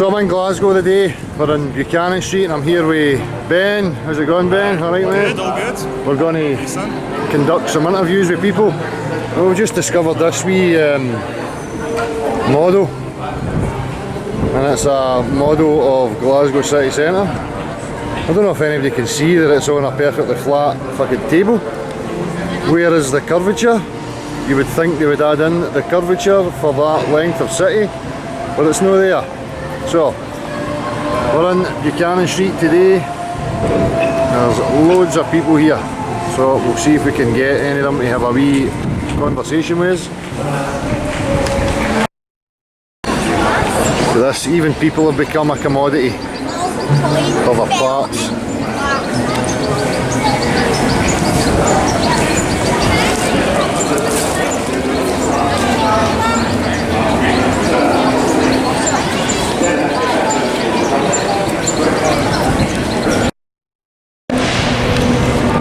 So I'm in Glasgow today, we're in Buchanan Street and I'm here with Ben. How's it going, Ben? Alright, mate? Good, all good. We're going to conduct some interviews with people. Well, we've just discovered this wee model, and it's a model of Glasgow city centre. I don't know if anybody can see that it's on a perfectly flat fucking table. Where is the curvature? You would think they would add in the curvature for that length of city, but it's not there. So, we're in Buchanan Street today. There's loads of people here, so we'll see if we can get any of them to have a wee conversation with us. So this, even people have become a commodity of their parts.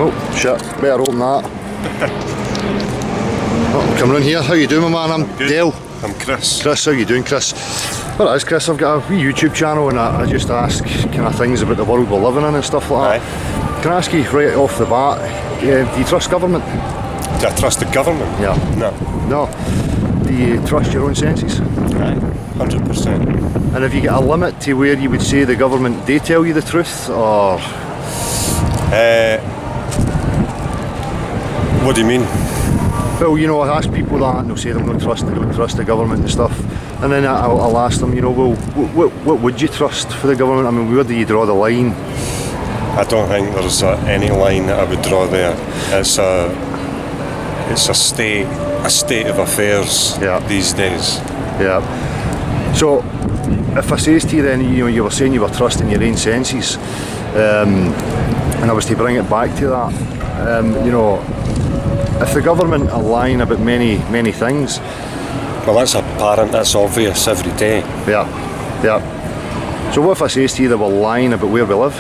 Oh shit, better open that. Oh, coming in here. How you doing, my man? I'm Good. Dale. I'm Chris. Chris, how you doing, Chris? Well, it is, Chris. I've got a wee YouTube channel and I just ask kind of things about the world we're living in and stuff like that. Can I ask you right off the bat, do you trust government? Do I trust the government? Yeah. No. No. Do you trust your own senses? Aye. 100%. And have you got a limit to where you would say the government do tell you the truth, or? What do you mean? Well, you know, I ask people that and they'll say they don't trust the government and stuff, and then I'll ask them, you know, well, what would you trust for the government? I mean, where do you draw the line? I don't think there's any line that I would draw there. It's a state of affairs these days. Yeah. So, if I says to you then, you know, you were saying you were trusting your own senses, and I was to bring it back to that, you know, if the government are lying about many things. Well, that's apparent, that's obvious every day. Yeah, yeah. So what if I says to you they were lying about where we live?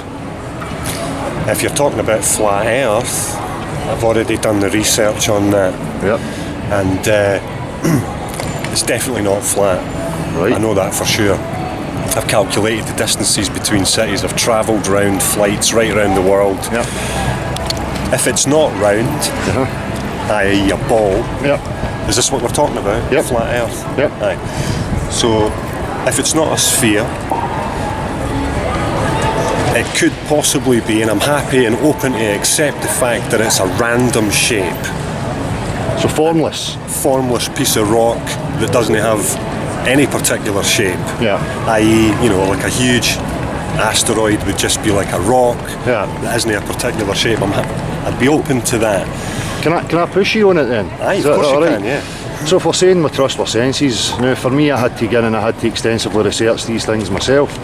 If you're talking about flat earth, I've already done the research on that. Yeah. And it's definitely not flat. Right. I know that for sure. I've calculated the distances between cities. I've travelled round flights right around the world. Yeah. If it's not round, i.e. a ball, is this what we're talking about? Yep. Flat earth? Yep. Aye. So if it's not a sphere, it could possibly be, and I'm happy and open to accept the fact that it's a random shape. So formless. Formless piece of rock that doesn't have any particular shape. Yeah. I.e., you know, like a huge asteroid would just be like a rock that isn't a particular shape. I'd be open to that. Can I push you on it then? Aye, of course you can, yeah. So if we're saying we trust our senses, now for me I had to get in and I had to extensively research these things myself.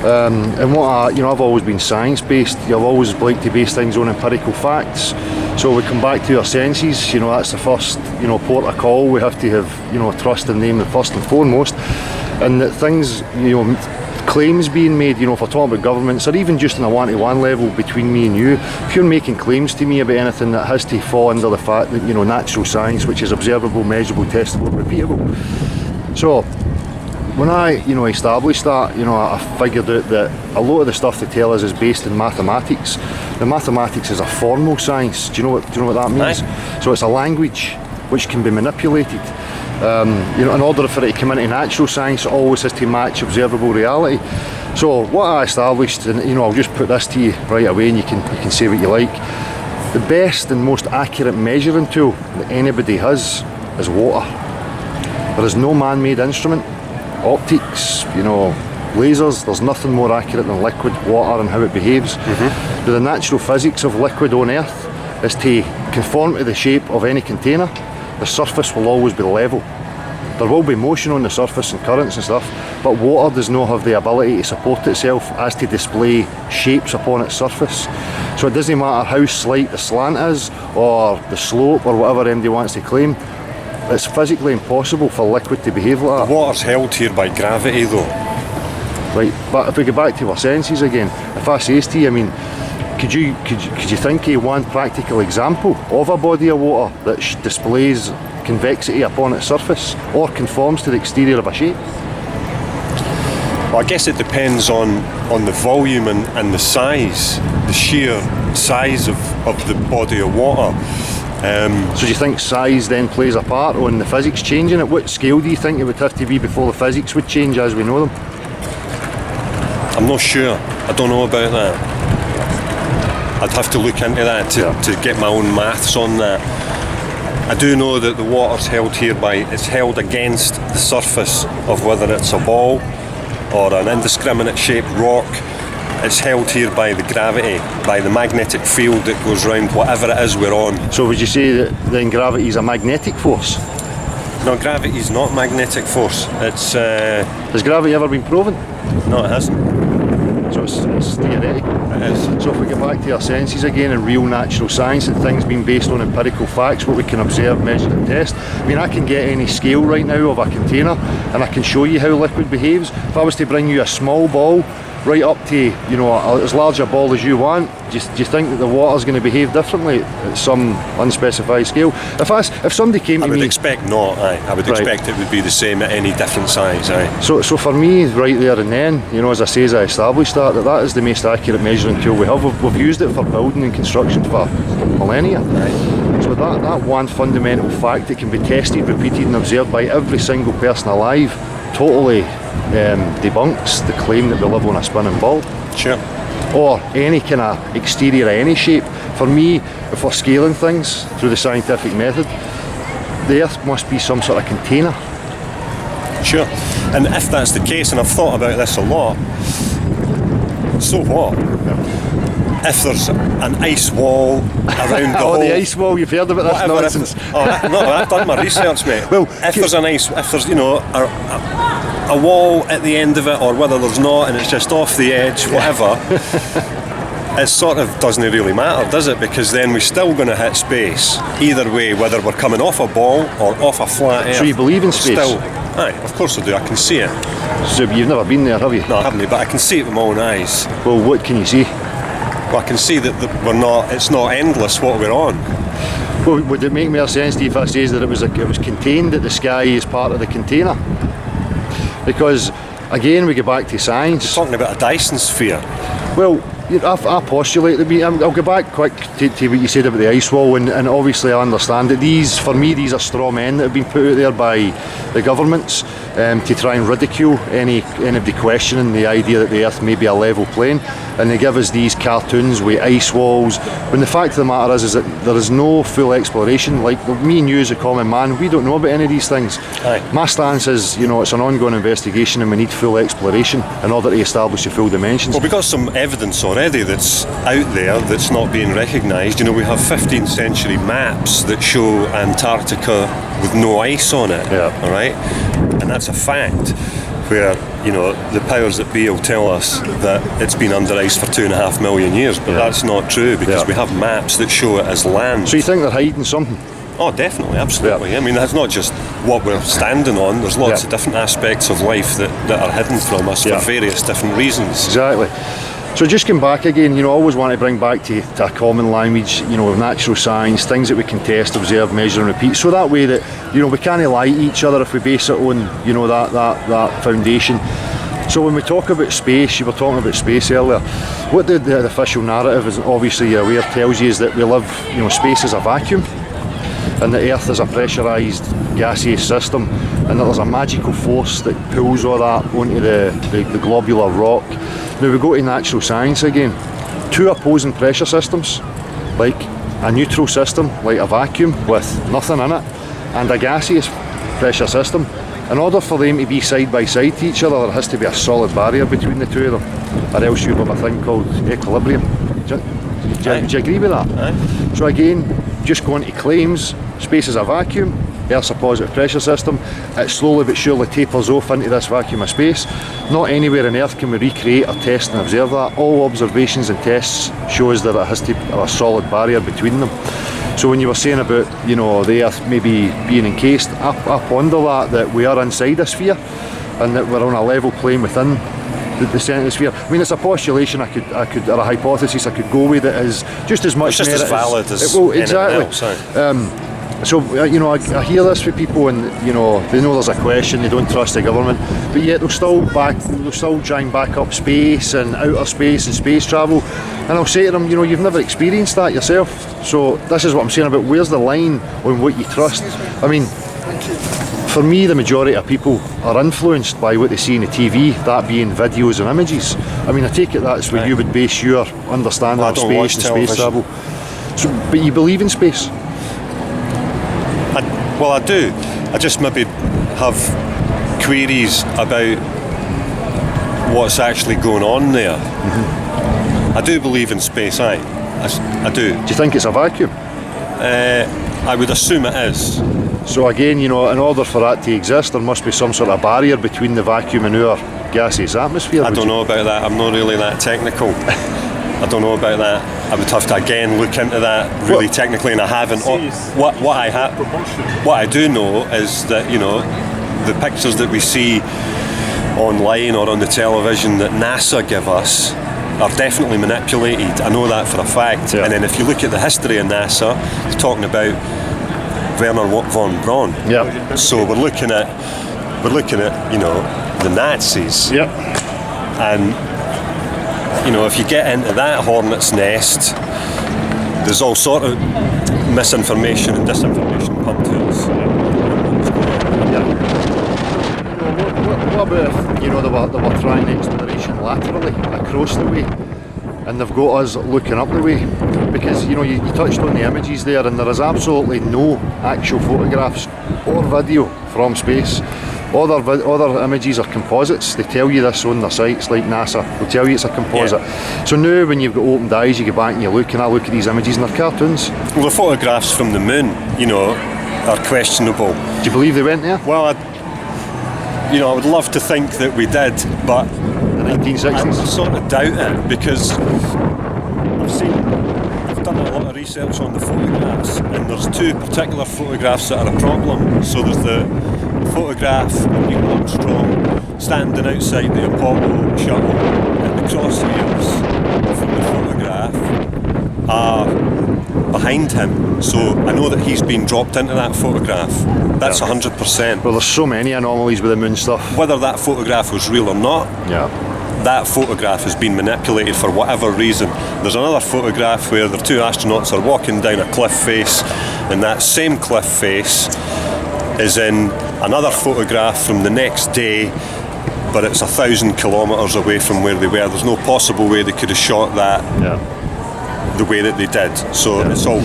And what I've always been science-based. I've always liked to base things on empirical facts. So we come back to our senses. You know, that's the first, you know, port of call. We have to have, you know, trust in them first and foremost. And that things, you know, claims being made, you know, if we're talking about governments, or even just on a one-to-one level between me and you, if you're making claims to me about anything, that has to fall under the fact that, you know, natural science, which is observable, measurable, testable, repeatable. So when I, you know, established that, you know, I figured out that a lot of the stuff they tell us is based in mathematics. The mathematics is a formal science. Do you know what that means? Aye. So it's a language which can be manipulated. You know, in order for it to come into natural science, it always has to match observable reality. So what I established, and you know, I'll just put this to you right away, and you can say what you like. The best and most accurate measuring tool that anybody has is water. There is no man-made instrument, optics, you know, lasers. There's nothing more accurate than liquid water and how it behaves. The natural physics of liquid on Earth is to conform to the shape of any container. The surface will always be level. There will be motion on the surface and currents and stuff, but water does not have the ability to support itself as to display shapes upon its surface. So it doesn't matter how slight the slant is, or the slope, or whatever MD wants to claim, it's physically impossible for liquid to behave like that. The water's held here by gravity though. Right, but if we go back to our senses again, if I says to you, I mean, could you think of one practical example of a body of water that displays convexity upon its surface or conforms to the exterior of a shape? Well, I guess it depends on the volume and the size, the sheer size of the body of water. So do you think size then plays a part on the physics changing? At what scale do you think it would have to be before the physics would change as we know them? I'm not sure. I don't know about that. I'd have to look into that to get my own maths on that. I do know that the water's held here it's held against the surface of whether it's a ball or an indiscriminate shaped rock. It's held here by the gravity, by the magnetic field that goes round whatever it is we're on. So would you say that then gravity is a magnetic force? No, gravity is not magnetic force. It's Has gravity ever been proven? No, it hasn't. So it's theoretical. It is. So if we get back to our senses again and real natural science and things being based on empirical facts, what we can observe, measure and test. I mean, I can get any scale right now of a container and I can show you how liquid behaves. If I was to bring you a small ball right up to, you know, as large a ball as you want, do you think that the water's going to behave differently at some unspecified scale? If somebody came to me... I would expect not, aye. I would expect it would be the same at any different size, aye. So for me, right there and then, you know, as I say, as I established that is the most accurate measuring tool we have. We've used it for building and construction for millennia. Right. So that one fundamental fact that can be tested, repeated and observed by every single person alive totally debunks the claim that we live on a spinning ball. Sure. Or any kind of exterior of any shape. For me, if we're scaling things through the scientific method, the Earth must be some sort of container. Sure. And if that's the case, and I've thought about this a lot, so what? If there's an ice wall around the whole... the ice wall, you've heard about this nonsense. No, I've done my research, mate. Well, if there's, you know, a wall at the end of it, or whether there's not, and it's just off the edge, whatever, it sort of doesn't really matter, does it? Because then we're still going to hit space, either way, whether we're coming off a ball or off a flat Earth. So you believe in space? Aye, of course I do. I can see it. So you've never been there, have you? No, I haven't, but I can see it with my own eyes. Well, what can you see? Well, I can see that it's not endless what we're on. Well, would it make more sense to you if I says that it was contained, that the sky is part of the container? Because again, we go back to science. You're talking about a Dyson sphere. Well, I postulate that I'll go back quick to what you said about the ice wall, and obviously I understand that these are straw men that have been put out there by the governments to try and ridicule anybody questioning the idea that the Earth may be a level plane, and they give us these cartoons with ice walls, when the fact of the matter is that there is no full exploration. Like me and you as a common man, we don't know about any of these things. Aye. My stance is, you know, it's an ongoing investigation and we need full exploration in order to establish the full dimensions. Well, we've got some evidence already that's out there that's not being recognised. You know, we have 15th century maps that show Antarctica with no ice on it. Yeah. All right, and that's a fact. Where, you know, the powers that be will tell us that it's been under ice for 2.5 million years, but that's not true, because we have maps that show it as land. So you think they're hiding something? Oh, definitely, absolutely. Yeah. I mean, that's not just what we're standing on. There's lots of different aspects of life that are hidden from us for various different reasons. Exactly. So just come back again, you know, I always want to bring back to a common language, you know, natural science, things that we can test, observe, measure and repeat, so that way that, you know, we can't lie to each other if we base it on, you know, that foundation. So when we talk about space, you were talking about space earlier, what the official narrative is, obviously you're aware, tells you is that we live, you know, space is a vacuum, and the Earth is a pressurised gaseous system, and that there's a magical force that pulls all that onto the globular rock. Now we go to natural science again. Two opposing pressure systems, like a neutral system, like a vacuum with nothing in it, and a gaseous pressure system. In order for them to be side by side to each other, there has to be a solid barrier between the two of them, or else you have a thing called equilibrium. Do you agree with that? Aye. So again, just going to claims, space is a vacuum, Earth's a positive pressure system, it slowly but surely tapers off into this vacuum of space. Not anywhere on Earth can we recreate or test and observe that. All observations and tests shows that it has to have a solid barrier between them. So when you were saying about, you know, the Earth maybe being encased, I ponder that we are inside a sphere and that we're on a level plane within the centre of the sphere. I mean, it's a postulation I could, or a hypothesis I could go with that is just as much it's just as valid as well, exactly. anything else, So you know, I hear this from people, and you know, they know there's a question, they don't trust the government, but yet they'll still try and back up space and outer space and space travel. And I'll say to them, you know, you've never experienced that yourself. So this is what I'm saying about where's the line on what you trust. I mean, for me, the majority of people are influenced by what they see in the TV, that being videos and images. I mean, I take it that's where you would base your understanding of space and space travel. So, but you believe in space? Well, I do. I just maybe have queries about what's actually going on there. I do believe in space, I do. Do you think it's a vacuum? I would assume it is. So again, you know, in order for that to exist, there must be some sort of barrier between the vacuum and our gaseous atmosphere. I don't know about that. I'm not really that technical. I don't know about that. I would have to again look into that really technically, and I haven't. What I do know is that, you know, the pictures that we see online or on the television that NASA give us are definitely manipulated. I know that for a fact. Yeah. And then if you look at the history of NASA, it's talking about Werner von Braun. Yeah. So we're looking at you know, the Nazis. Yeah. And you know, if you get into that hornet's nest, there's all sort of misinformation and disinformation pumped to us. What about if, you know, they were trying exploration laterally across the way, and they've got us looking up the way? Because, you know, you touched on the images there, and there is absolutely no actual photographs or video from space. Other images are composites. They tell you this on their sites, like NASA. They'll tell you it's a composite. Yeah. So now when you've got opened eyes, you go back and you look, and I look at these images and they're cartoons. Well, the photographs from the moon, you know, are questionable. Do you believe they went there? Well, I would love to think that we did, but the 1960s? I sort of doubt it, because I've done a lot of research on the photographs, and there's two particular photographs that are a problem. So there's the photograph of Neil Armstrong standing outside the Apollo shuttle, and the crosshairs from the photograph are behind him. So I know that he's been dropped into that photograph. That's 100%. Well, there's so many anomalies with the moon stuff. Whether that photograph was real or not, that photograph has been manipulated for whatever reason. There's another photograph where the two astronauts are walking down a cliff face, and that same cliff face is in another photograph from the next day, but it's 1,000 kilometres away from where they were. There's no possible way they could have shot that the way that they did. So that's all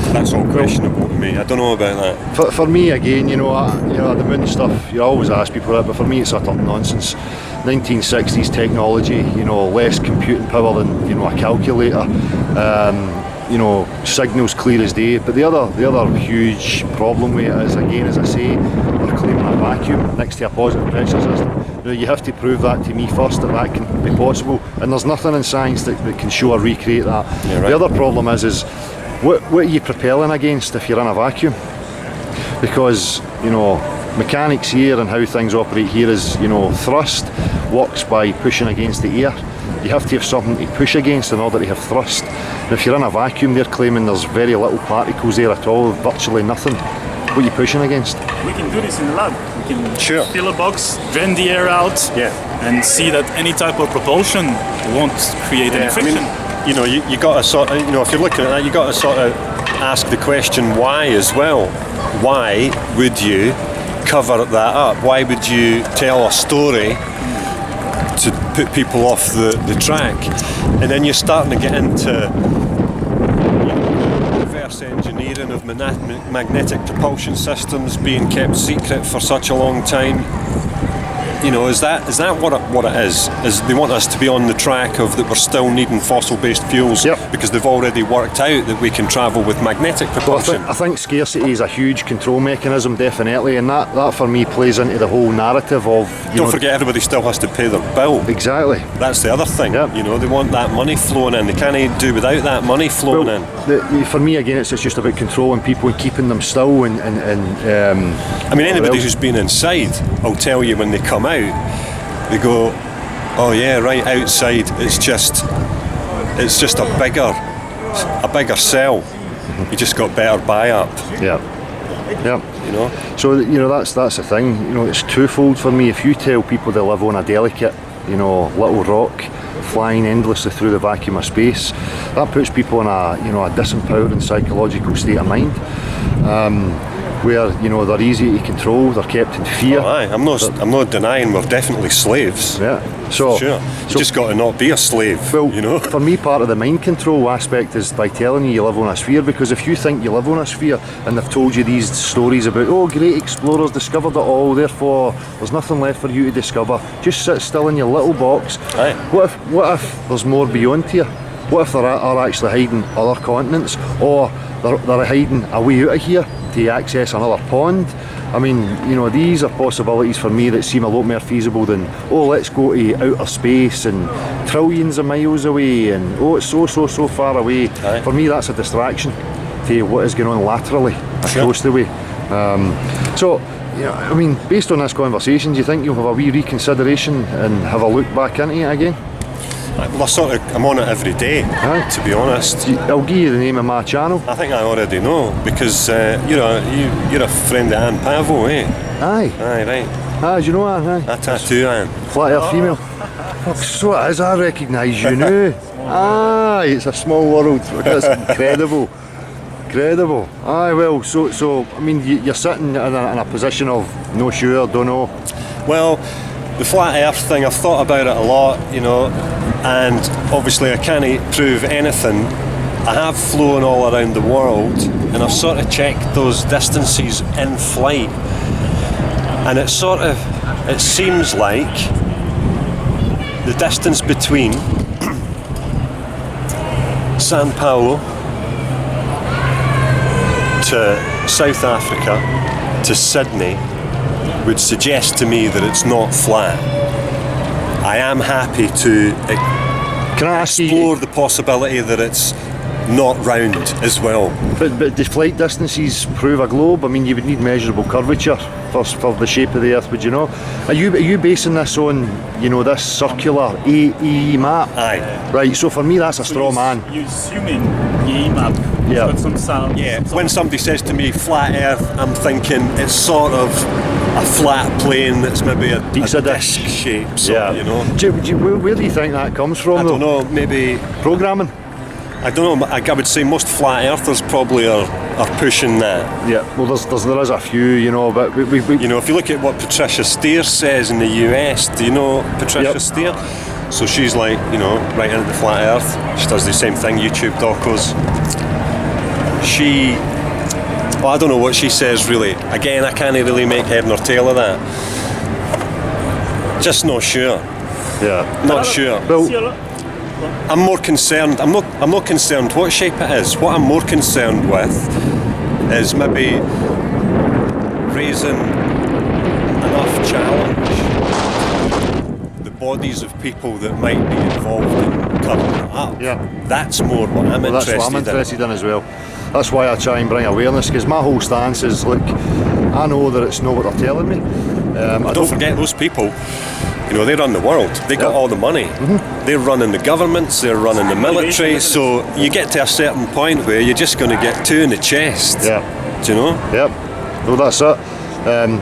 questionable to me. I don't know about that. For me, again, you know, the moon stuff, you always ask people that, but for me it's utter nonsense. 1960s technology, you know, less computing power than, you know, a calculator. You know, signals clear as day. But the other huge problem with it is, again, as I say, they're claiming a vacuum next to a positive pressure system. Now, you have to prove that to me first, that can be possible, and there's nothing in science that can show or recreate that. Yeah, right. The other problem is what are you propelling against if you're in a vacuum? Because, you know, mechanics here and how things operate here is, you know, thrust works by pushing against the air. You have to have something to push against in order to have thrust. And if you're in a vacuum, they're claiming there's very little particles there at all, virtually nothing. What are you pushing against? We can do this in the lab. We can fill a box, drain the air out, and see that any type of propulsion won't create any friction. I mean, you know, you got to sort of, you know, if you're looking at that, you got to sort of ask the question why as well. Why would you cover that up? Why would you tell a story to put people off the track? And then you're starting to get into, you know, reverse engineering of magnetic propulsion systems being kept secret for such a long time. You know, is that what it is? Is they want us to be on the track of that we're still needing fossil-based fuels because they've already worked out that we can travel with magnetic propulsion? Well, I think scarcity is a huge control mechanism, definitely, and that for me plays into the whole narrative of... Don't forget, everybody still has to pay their bill. Exactly. That's the other thing. You know, they want that money flowing in. They can't do without that money flowing in. For me, again, it's just about controlling people and keeping them still and I mean, anybody who's been inside will tell you when they come out, they go, oh yeah, right, outside it's just a bigger cell. You just got better buy up. Yeah. You know. So that's the thing. It's twofold for me. If you tell people they live on a delicate, little rock flying endlessly through the vacuum of space, that puts people in a disempowering psychological state of mind. Where they're easy to control, they're kept in fear. Oh, aye. I'm not denying we're definitely slaves. Yeah. So Sure. You just got to not be a slave. Well, for me, part of the mind control aspect is by telling you live on a sphere, because if you think you live on a sphere and they've told you these stories about, great explorers discovered it all, therefore there's nothing left for you to discover, just sit still in your little box. Aye. What if there's more beyond here? What if there are actually hiding other continents, or they're hiding a way out of here to access another pond? I mean, these are possibilities for me that seem a lot more feasible than, let's go to outer space and trillions of miles away and, it's so far away. Aye. For me, that's a distraction to what is going on laterally across the way. So, based on this conversation, do you think you'll have a wee reconsideration and have a look back into it again? Well, I'm on it every day, Aye. to be honest. I'll give you the name of my channel. I think I already know, because you're a friend of Anne Pavo, eh? Aye. Aye, right. Do you know her? Aye. I tattoo Anne. Flat earth female. Fuck, so it is, I recognise you now. Aye, it's a small world. That's incredible. Incredible. Aye, well, so you're sitting in a position of no sure, don't know. Well, the flat earth thing, I've thought about it a lot, and obviously I can't prove anything. I have flown all around the world, and I've sort of checked those distances in flight, and it seems like the distance between Sao Paulo to South Africa to Sydney would suggest to me that it's not flat. I am happy to Can I ask explore you, the possibility that it's not round as well. but do flight distances prove a globe? I mean, you would need measurable curvature for the shape of the Earth, would you know? Are you basing this on, this circular AE map? Aye. Right, so for me that's a straw man. You're assuming the map. Yeah. Got some sound. Yeah, when somebody says to me flat Earth, I'm thinking it's sort of a flat plane that's maybe a Pizza disc dish. shape, so, Where do you think that comes from, I though? don't know, maybe, Programming? I don't know, I would say most flat earthers probably are pushing that. Yeah, well there is a few, but we If you look at what Patricia Steer says in the US, do you know Patricia Yep. Steer? So she's like, right into the flat earth. She does the same thing, YouTube docos. I don't know what she says really. Again, I can't really make head nor tail of that. Just not sure. yeah. Not sure. Well, I'm more concerned. I'm not concerned what shape it is. What I'm more concerned with is maybe raising enough challenge the bodies of people that might be involved in covering it up. Yeah. That's more what I'm that's interested what I'm in. interested in as well. That's why I try and bring awareness, because my whole stance is, look, I know that it's not what they're telling me. Don't forget those people. They run the world. They got all the money. Mm-hmm. They're running the governments. They're running the military. So you get to a certain point where you're just going to get two in the chest. Yeah. Do you know? Yep. Well, that's it.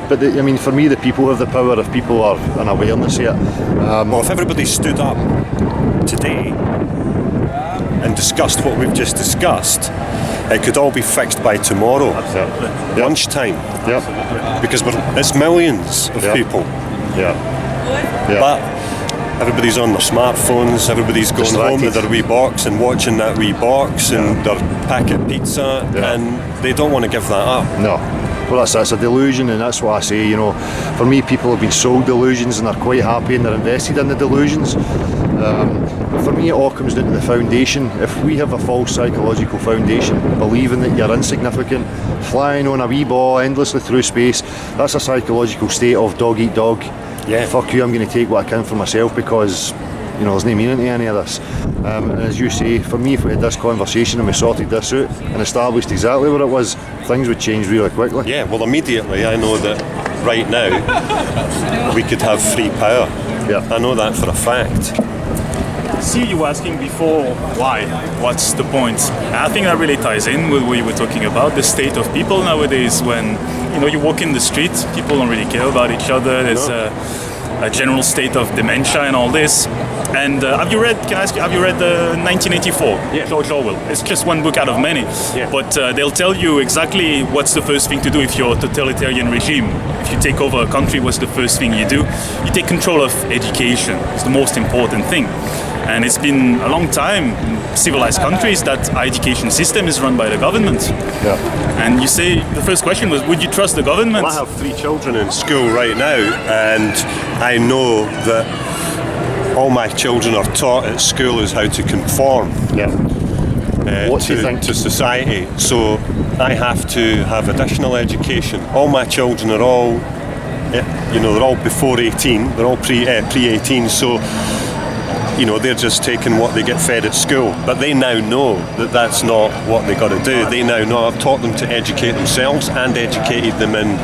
But for me, the people have the power if people are in awareness here. Well, if everybody stood up today and discussed what we've just discussed, it could all be fixed by tomorrow. Absolutely. Lunchtime. Yep. Because it's millions of Yep. people. Yeah. Yeah. But everybody's on their smartphones, everybody's going home to their wee box and watching that wee box and their packet pizza, Yeah. and they don't want to give that up. No. Well, that's a delusion, and that's what I say. For me, people have been sold delusions and they're quite happy and they're invested in the delusions. But for me, it all comes down to the foundation. If we have a false psychological foundation, believing that you're insignificant, flying on a wee ball endlessly through space, that's a psychological state of dog eat dog. Yeah. Fuck you, I'm going to take what I can for myself, because there's no meaning to any of this. And as you say, for me, if we had this conversation and we sorted this out and established exactly what it was, things would change really quickly. Yeah, well, immediately I know that right now we could have free power. Yeah. I know that for a fact. see, you were asking before, why? What's the point? And I think that really ties in with what you were talking about, the state of people nowadays. When you walk in the street, people don't really care about each other. There's a general state of dementia and all this. And have you read 1984? Yeah. George Orwell. It's just one book out of many. Yeah. But they'll tell you exactly what's the first thing to do if you're a totalitarian regime. If you take over a country, what's the first thing you do? You take control of education. It's the most important thing. And it's been a long time in civilized countries that our education system is run by the government. Yeah. And you say, the first question was, would you trust the government? Well, I have 3 children in school right now, and I know that all my children are taught at school is how to conform Yeah. What do you think? to society. So I have to have additional education. All my children are all, they're all before 18. They're all pre-18. So they're just taking what they get fed at school. But they now know that that's not what they got to do. They now know I've taught them to educate themselves and educated them in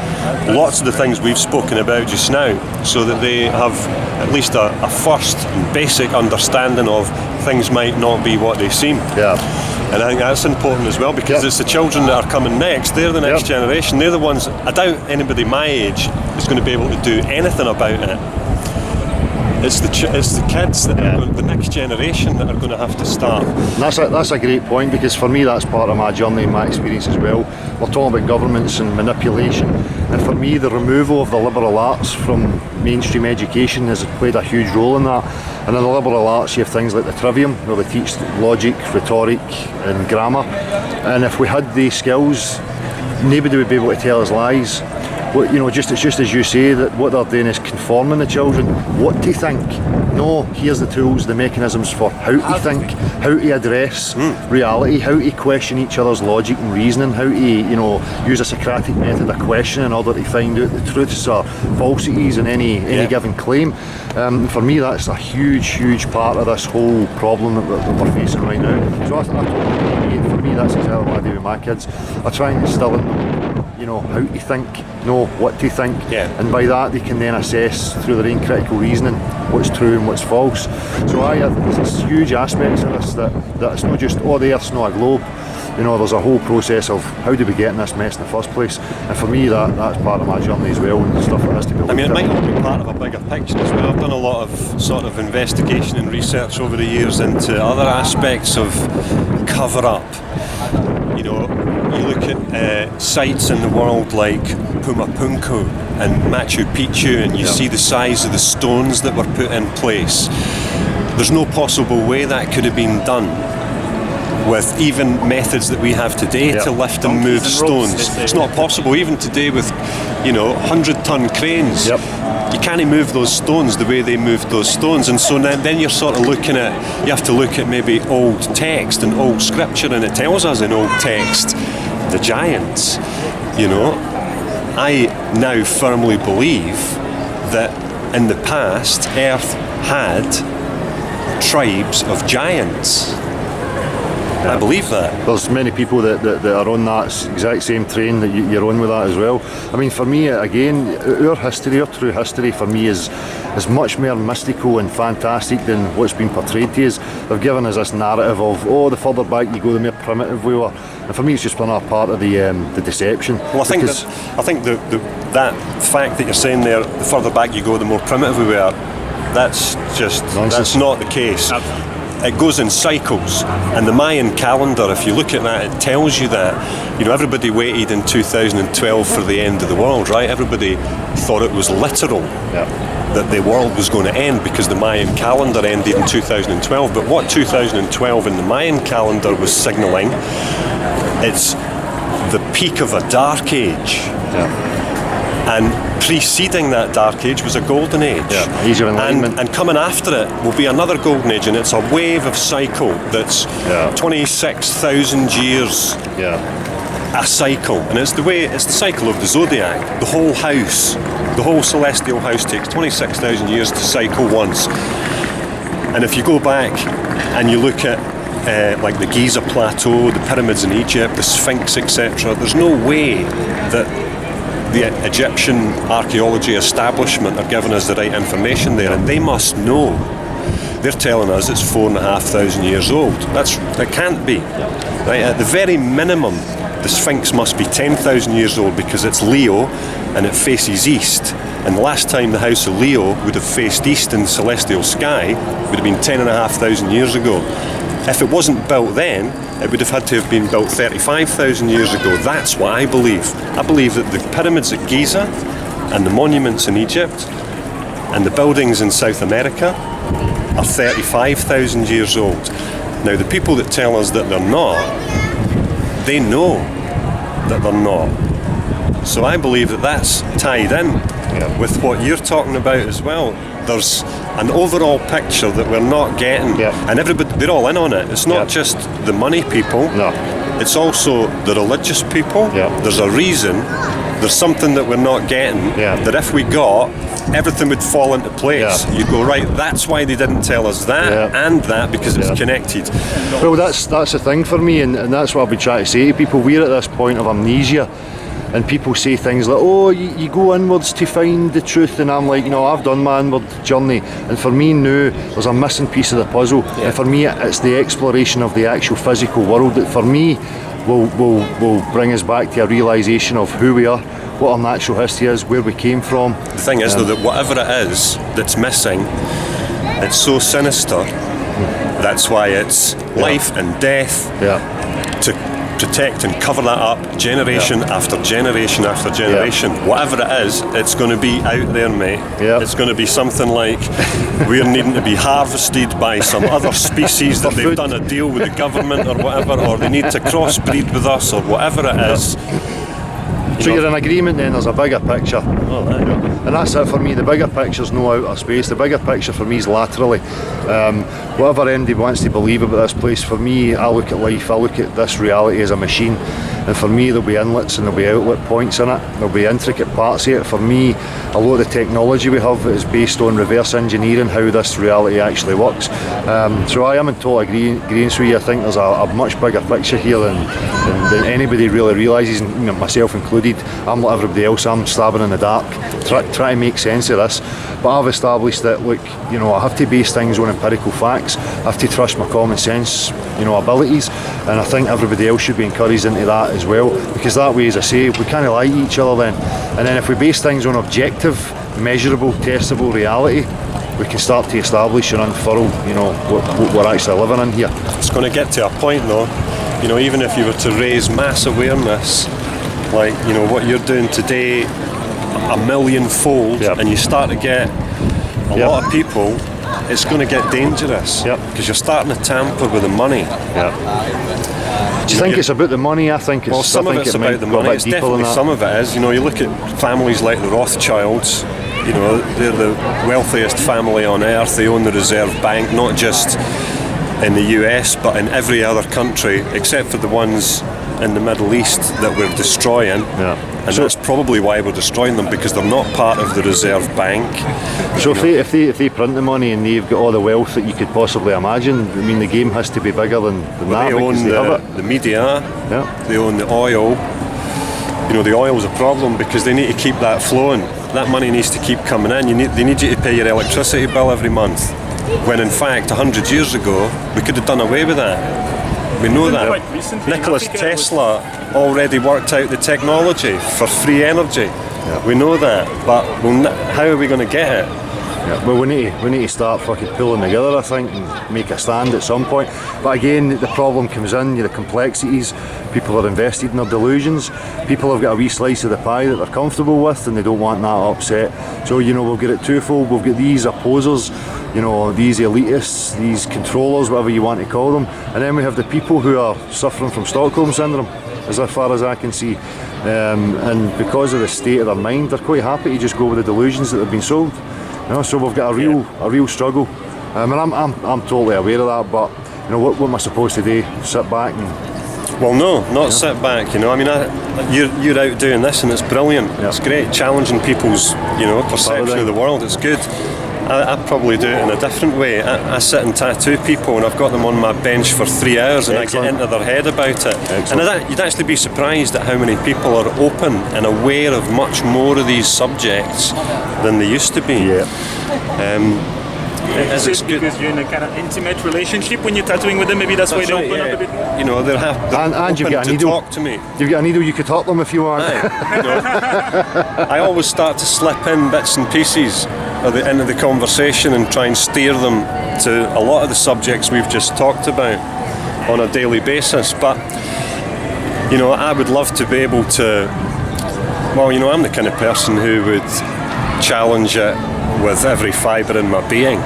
lots of the things we've spoken about just now, so that they have at least a first and basic understanding of things might not be what they seem. Yeah. And I think that's important as well, because it's the children that are coming next. They're the next generation. They're the ones, I doubt anybody my age is going to be able to do anything about it. It's the kids that are the next generation that are going to have to start. And that's a great point, because for me that's part of my journey and my experience as well. We're talking about governments and manipulation, and for me the removal of the liberal arts from mainstream education has played a huge role in that. And in the liberal arts you have things like the trivium, where they teach logic, rhetoric and grammar, and if we had these skills, nobody would be able to tell us lies. It's just as you say, that what they're doing is conforming the children. What to think? No, here's the tools, the mechanisms for how to think, how to address reality, how to question each other's logic and reasoning, how to use a Socratic method of question in order to find out the truths or falsities in any given claim. For me, that's a huge part of this whole problem that we're facing right now. So for me, that's exactly what I do with my kids. I try and instill in them how to think, know what to think, and by that they can then assess through their own critical reasoning what's true and what's false. So there's huge aspects of this that it's not just, the Earth's not a globe. There's a whole process of how do we get in this mess in the first place, and for me that's part of my journey as well, and stuff that has to be looked at. It might not be part of a bigger picture as well. I've done a lot of sort of investigation and research over the years into other aspects of cover-up. You look at sites in the world like Pumapunku and Machu Picchu, and you see the size of the stones that were put in place. There's no possible way that could have been done with even methods that we have today to lift and move stones. It's not possible, even today with 100-ton cranes. You can't move those stones the way they moved those stones. And so then you're sort of looking at, you have to look at maybe old text and old scripture, and it tells us in old text the giants. I now firmly believe that in the past Earth had tribes of giants. I believe that. There's many people that are on that exact same train that you're on with that as well. I mean, for me, again, our history, our true history, for me is much more mystical and fantastic than what's been portrayed to us. They've given us this narrative of, the further back you go, the more primitive we were. And for me, it's just been a part of the deception. Well, I think that fact that you're saying there, the further back you go, the more primitive we were, that's just nonsense. That's not the case. It goes in cycles, and the Mayan calendar, if you look at that, it tells you that everybody waited in 2012 for the end of the world, right? Everybody thought it was literal, that the world was going to end because the Mayan calendar ended in 2012. But what 2012 in the Mayan calendar was signalling, it's the peak of a dark age. And preceding that dark age was a golden age. Age of enlightenment. And coming after it will be another golden age, and it's a wave of cycle that's 26,000 years a cycle. And it's the cycle of the zodiac. The whole house, the whole celestial house takes 26,000 years to cycle once. And if you go back and you look at like the Giza Plateau, the pyramids in Egypt, the Sphinx, etc., there's no way that the Egyptian archaeology establishment are giving us the right information there, and they must know They're telling us it's 4,500 years old. That can't be. Right? At the very minimum, the Sphinx must be 10,000 years old because it's Leo and it faces east. And the last time the House of Leo would have faced east in the celestial sky would have been 10,500 years ago. If it wasn't built then, it would have had to have been built 35,000 years ago. That's what I believe. I believe that the pyramids at Giza and the monuments in Egypt and the buildings in South America are 35,000 years old. Now, the people that tell us that they're not, they know that they're not. So I believe that that's tied in with what you're talking about as well. There's an overall picture that we're not getting, and everybody, they're all in on it. It's not just the money people, it's also the religious people. There's a reason, there's something that we're not getting, that if we got, everything would fall into place. You go, right, that's why they didn't tell us that and that, because it's connected. Well, that's the thing for me, and that's what I've been trying to say to people. We're at this point of amnesia, and people say things like, oh, you go inwards to find the truth, and I'm like, I've done my inward journey, and for me now there's a missing piece of the puzzle, and for me it's the exploration of the actual physical world that for me will bring us back to a realisation of who we are, what our natural history is, where we came from. The thing is though, that whatever it is that's missing, it's so sinister. That's why it's life and death to protect and cover that up generation after generation after generation. Whatever it is, it's going to be out there, mate. It's going to be something like we're needing to be harvested by some other species that they've done a deal with the government or whatever, or they need to crossbreed with us or whatever it is. So you're in agreement then, there's a bigger picture. And that's it for me. The bigger picture's no outer space. The bigger picture for me is laterally. Whatever anybody wants to believe about this place, for me, I look at life, I look at this reality as a machine. And for me, there'll be inlets and there'll be outlet points in it. There'll be intricate parts of it. For me, a lot of the technology we have is based on reverse engineering how this reality actually works. So I am in total agreement with you. I think there's a much bigger picture here than anybody really realises, myself included. I'm like everybody else, I'm stabbing in the dark, trying to make sense of this. But I've established that, look, I have to base things on empirical facts. I have to trust my common sense, abilities, and I think everybody else should be encouraged into that as well, because that way, as I say, we kind of lie to each other then. And then if we base things on objective, measurable, testable reality, we can start to establish and unfurl, what we're actually living in here. It's going to get to a point though, even if you were to raise mass awareness, like, what you're doing today, 1,000,000-fold, and you start to get a lot of people, it's going to get dangerous, because you're starting to tamper with the money. Do you think it's about the money? I think it's. Well, some of it's about the money. It's definitely some of it is. You look at families like the Rothschilds. They're the wealthiest family on earth. They own the Reserve Bank, not just in the US, but in every other country except for the ones in the Middle East that we're destroying. And so that's probably why we're destroying them, because they're not part of the Reserve Bank. So if they print the money and they've got all the wealth that you could possibly imagine, I mean, the game has to be bigger than that. They own the media, they own the oil. The oil's a problem because they need to keep that flowing. That money needs to keep coming in. They need you to pay your electricity bill every month. When in fact, 100 years ago, we could have done away with that. We know that. Nikola Tesla already worked out the technology for free energy. We know that, but how are we going to get it? Well, we need to start fucking pulling together, I think, and make a stand at some point. But again, the problem comes in, the complexities. People are invested in their delusions. People have got a wee slice of the pie that they're comfortable with, and they don't want that upset. So, we'll get it twofold. We've got these opposers, these elitists, these controllers, whatever you want to call them. And then we have the people who are suffering from Stockholm Syndrome, as far as I can see. And because of the state of their mind, they're quite happy to just go with the delusions that have been sold. So we've got a real struggle. And I'm totally aware of that, but what am I supposed to do? Sit back and... Well, no, not sit back. I mean, you're out doing this, and it's brilliant. It's great, challenging people's perception of the world. It's good. I probably do it in a different way. I sit and tattoo people, and I've got them on my bench for 3 hours, and I get into their head about it. And you'd actually be surprised at how many people are open and aware of much more of these subjects than they used to be. Is it because you're in a kind of intimate relationship when you're tattooing with them? Maybe that's why they open up a bit more? You know, they're And you've open got a to needle. talk to me. You've got a needle, you could talk them if you want. You know, I always start to slip in bits and pieces at the end of the conversation and try and steer them to a lot of the subjects we've just talked about on a daily basis. But, you know, I would love to be able to, well, you know, I'm the kind of person who would challenge it with every fibre in my being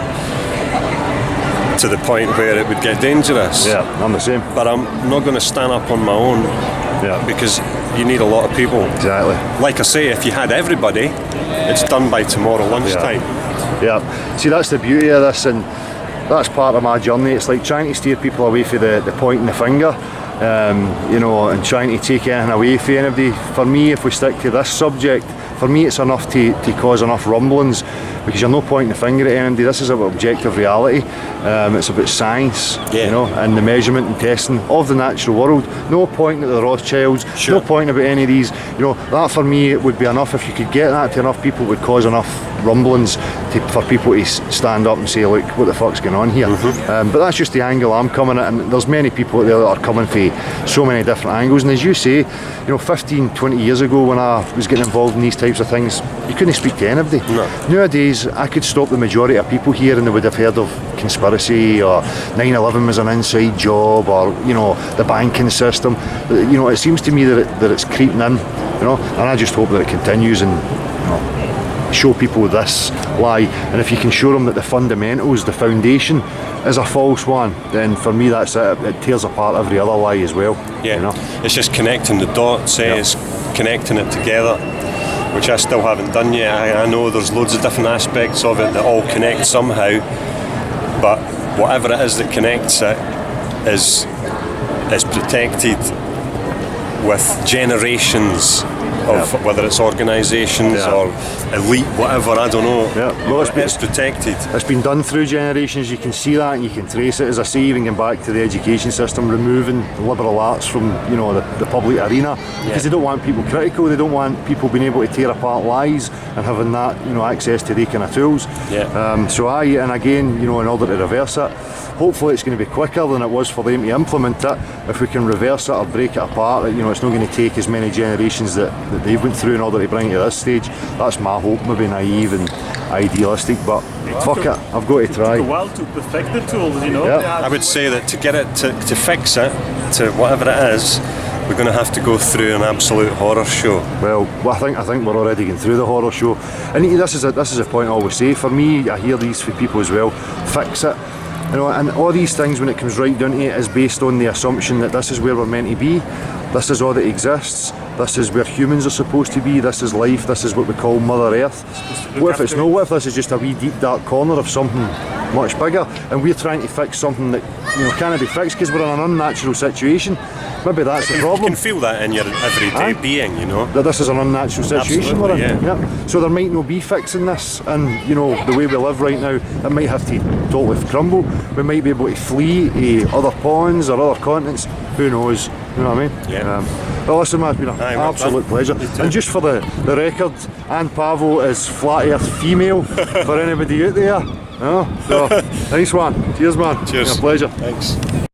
to the point where it would get dangerous. Yeah, I'm the same. But I'm not going to stand up on my own, because you need a lot of people. Exactly. Like I say, if you had everybody, it's done by tomorrow lunchtime. Yeah. See, that's the beauty of this, and that's part of my journey. It's like trying to steer people away from the pointing the finger, you know, and trying to take anything away from anybody. For me, if we stick to this subject, for me it's enough to cause enough rumblings, because you're no pointing the finger at anybody. This is about objective reality. It's about science, you know, and the measurement and testing of the natural world. No pointing at the Rothschilds, no pointing about any of these. You know, that for me it would be enough. If you could get that to enough people, it would cause enough rumblings for people to stand up and say, look, what the fuck's going on here? But that's just the angle I'm coming at, and there's many people out there that are coming from so many different angles. And as you say, you know, 15, 20 years ago when I was getting involved in these types of things, you couldn't speak to anybody. No. Nowadays, I could stop the majority of people here and they would have heard of conspiracy, or 9/11 was an inside job, or, you know, the banking system. You know, it seems to me that it's creeping in, you know, and I just hope that it continues, and, you know, show people this lie. And if you can show them that the fundamentals, the foundation is a false one, then for me that's it. It tears apart every other lie as well. Yeah, you know? It's just connecting the dots, it's connecting it together, which I still haven't done yet. I know there's loads of different aspects of it that all connect somehow, but whatever it is that connects it is protected with generations of whether it's organisations or elite, whatever, I don't know. Yeah. Well, it's protected. It's been done through generations. You can see that and you can trace it. As I say, even going back to the education system, removing liberal arts from, you know, the public arena, because they don't want people critical. They don't want people being able to tear apart lies and having that, you know, access to their kind of tools. So and again, you know, in order to reverse it, hopefully it's going to be quicker than it was for them to implement it. If we can reverse it or break it apart, you know, it's not going to take as many generations that they've went through in order to bring it to this stage. That's my hope. Maybe naive and idealistic, but fuck it, I've got to try. It took a while to perfect the tools, you know. I would say that to get it to fix it to whatever it is, we're going to have to go through an absolute horror show. Well, I think we're already going through the horror show, and this is a point I always say. For me, I hear these from people as well. Fix it. You know, and all these things, when it comes right down to it, is based on the assumption that this is where we're meant to be, this is all that exists, this is where humans are supposed to be, this is life, this is what we call Mother Earth. What if it's not? What if this is just a wee deep dark corner of something much bigger, and we're trying to fix something that, you know, can't be fixed because we're in an unnatural situation? Maybe that's the problem. You can feel that in your everyday being, you know. That this is an unnatural situation we're in. Yeah. So there might no be fixing this, and, you know, the way we live right now, it might have to totally crumble. We might be able to flee to other ponds or other continents. Who knows? You know what I mean? Yeah. Well, listen, man, it's been an absolute pleasure. And just for the record, Anne Pavo is flat earth female for anybody out there. So, nice one. Cheers, man. Cheers. It's been a pleasure. Thanks.